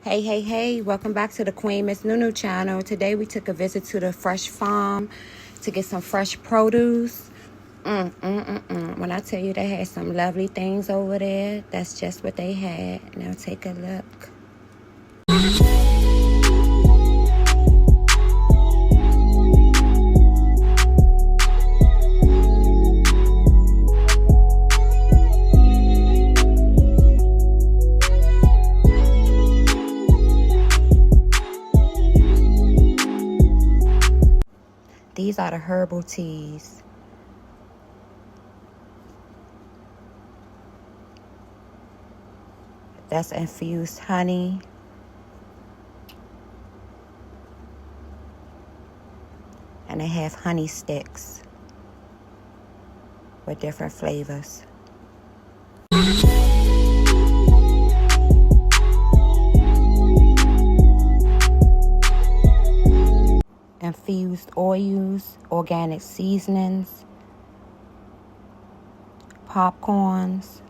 Hey, welcome back to the Queen Miss Nunu channel. Today we took a visit to the fresh farm to get some fresh produce. When I tell you they had some lovely things over there, that's just what they had. Now take a look. These are the herbal teas. That's infused honey. And they have honey sticks with different flavors. Infused oils, organic seasonings, popcorns,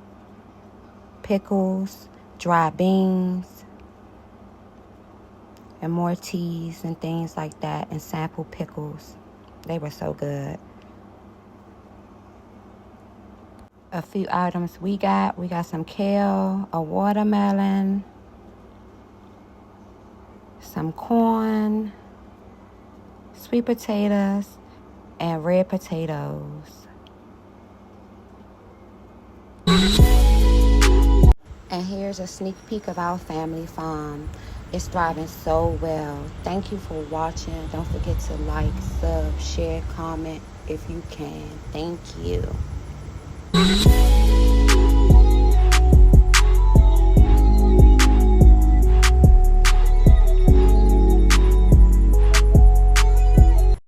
pickles, dry beans, and more teas and things like that, and sample pickles. They were so good. A few items we got some kale, a watermelon, some corn, sweet potatoes, and red potatoes. And here's a sneak peek of our family farm. It's thriving so well. Thank you for watching. Don't forget to like, sub, share, comment if you can. Thank you.